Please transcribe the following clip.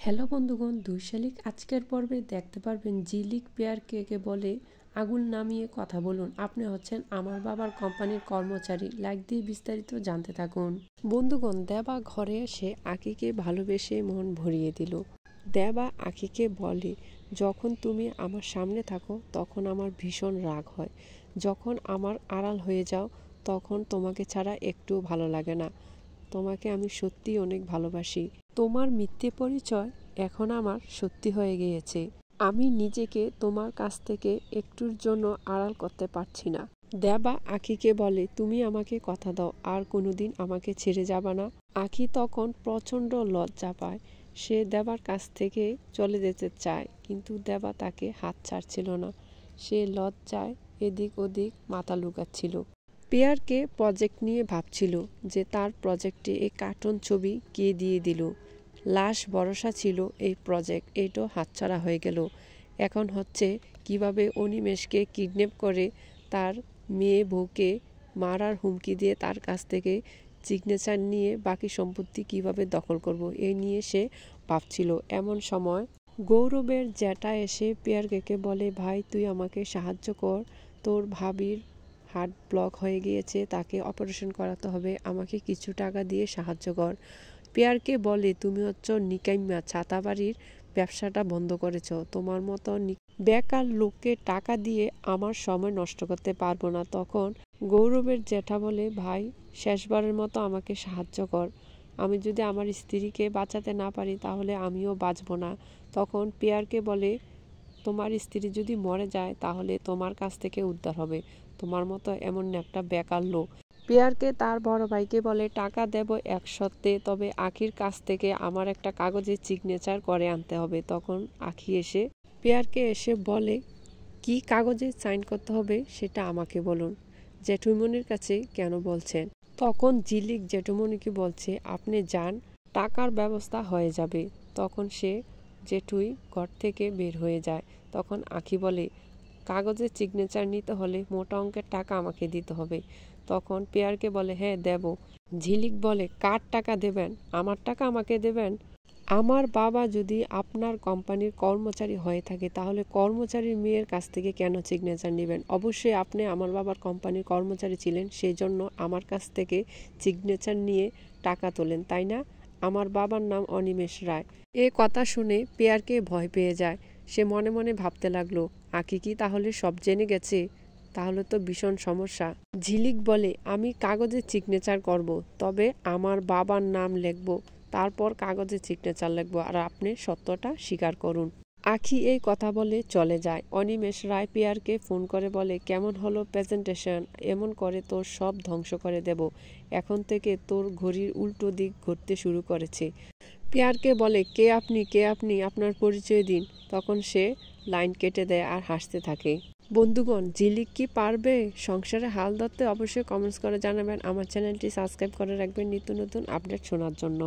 Hello বন্ধুগণ, 2 শালিক আজকের পর্বে দেখতে পারবেন ঝিলিক পেয়ারকে বলে আগুন নামিয়ে কথা বলুন। আপনি হচ্ছেন আমার বাবার কোম্পানির কর্মচারী। লাইক দিয়ে বিস্তারিত জানতে থাকুন। বন্ধুগণ, দেবা ঘরে এসে আকিকে ভালোবেসে মন ভরিয়ে দিল। দেবা আকিকে বলে, যখন তুমি আমার সামনে থাকো তখন আমার ভীষণ রাগ হয়, যখন আমার আড়াল হয়ে যাও তখন তোমাকে ছাড়া একটুও ভালো লাগে না। তোমাকে আমি সত্যি অনেক ভালোবাসি। তোমার মিথ্যে পরিচয় এখন আমার সত্যি হয়ে গিয়েছে। আমি নিজেকে তোমার কাছ থেকে একটুর জন্য আড়াল করতে পারছি না। দেবা আখিকে বলে, তুমি আমাকে কথা দাও আর কোনোদিন আমাকে ছেড়ে যাবা না। আখি তখন প্রচণ্ড লজ্জা পায়। সে দেবার কাছ থেকে চলে যেতে চায়, কিন্তু দেবা তাকে হাত ছাড়ছিল না। সে লজ্জায় এদিক ওদিক মাথা লুকাচ্ছিল। পেয়ারকে প্রজেক্ট নিয়ে ভাবছিল যে তার প্রজেক্টে এই কার্টুন ছবি কে দিয়ে দিল। লাশ ভরসা ছিল এই প্রজেক্ট, এইটাও হাতছাড়া হয়ে গেল। এখন হচ্ছে কিভাবে অনিমেষকে কিডন্যাপ করে তার মেয়ে বউকে মারার হুমকি দিয়ে তার কাছ থেকে সিগনেচার নিয়ে বাকি সম্পত্তি কিভাবে দখল করব, এই নিয়ে সে ভাবছিল। এমন সময় গৌরবের জ্যাঠা এসে পেয়ারকে বলে, ভাই তুই আমাকে সাহায্য কর, তোর ভাবির হার্ট ব্লক হয়ে গিয়েছে, তাকে অপারেশন করাতে হবে, আমাকে কিছু টাকা দিয়ে সাহায্য কর। পেয়ারকে বলে, তুমি হচ্ছ নিকাইম্মা, ছাতাবাড়ির ব্যবসাটা বন্ধ করেছ, তোমার মতো বেকার লোককে টাকা দিয়ে আমার সময় নষ্ট করতে পারবো না। তখন গৌরবের জ্যাঠা বলে, ভাই শেষবারের মতো আমাকে সাহায্য কর, আমি যদি আমার স্ত্রীকে বাঁচাতে না পারি তাহলে আমিও বাঁচব না। তখন পেয়ারকে বলে, তোমার স্ত্রী যদি মরে যায় তাহলে তোমার কাছ থেকে উদ্ধার হবে, তোমার মতো এমন একটা বেকার লোক। পেয়ারকে তার বড় ভাইকে বলে, টাকা দেব এক শর্তে, তবে আখির কাছ থেকে আমার একটা কাগজে সিগনেচার করে আনতে হবে। তখন আখি এসে পেয়ারকে বলে, কি কাগজে সাইন করতে হবে সেটা আমাকে বলুন, জেঠুমনির কাছে কেন বলছেন? তখন ঝিলিক জেঠুমনিকে বলছে, আপনি যান, টাকার ব্যবস্থা হয়ে যাবে। তখন সে জেঠুই ঘর থেকে বের হয়ে যায়। তখন আখি বলে, কাগজে সিগনেচার নিতে হলে মোটা অঙ্কের টাকা আমাকে দিতে হবে। তখন পেয়ারকে বলে, হ্যাঁ দেব। ঝিলিক বলে, কার টাকা দেবেন? আমার টাকা আমাকে দেবেন? আমার বাবা যদি আপনার কোম্পানির কর্মচারী হয়ে থাকে তাহলে কর্মচারীর মেয়ের কাছ থেকে কেন সিগনেচার নেবেন? অবশ্যই আপনি আমার বাবার কোম্পানির কর্মচারী ছিলেন, সেই জন্য আমার কাছ থেকে সিগনেচার নিয়ে টাকা তোলেন, তাই না? আমার বাবার নাম অনিমেষ রায়। এ কথা শুনে পেয়ারকে ভয় পেয়ে যায়। সে মনে মনে ভাবতে লাগলো, আখি কি তাহলে সব জেনে গেছে? তাহলে তো ভীষণ সমস্যা। ঝিলিক বলে, আমি কাগজে সিগনেচার করব, তবে আমার বাবার নাম লিখব, তারপর কাগজে সিগনেচার লিখব, আর আপনি সত্যটা স্বীকার করুন। আখি এই কথা বলে চলে যায়। অনিমেষ রায় পেয়ারকে ফোন করে বলে, কেমন হলো প্রেজেন্টেশন? এমন করে তোর সব ধ্বংস করে দেব, এখন থেকে তোর ঘড়ির উল্টো দিক ঘুরতে শুরু করেছে। পেয়ারকে বলে, কে আপনি, কে আপনি, আপনার পরিচয় দিন। তখন সে লাইন কেটে দেয় আর হাসতে থাকে। বন্ধুগণ, ঝিলিক কি পারবে সংসারে হাল ধরতে? অবশ্যই কমেন্টস করে জানাবেন। আমার চ্যানেলটি সাবস্ক্রাইব করে রাখবেন নিত্য নতুন আপডেট শোনার জন্য।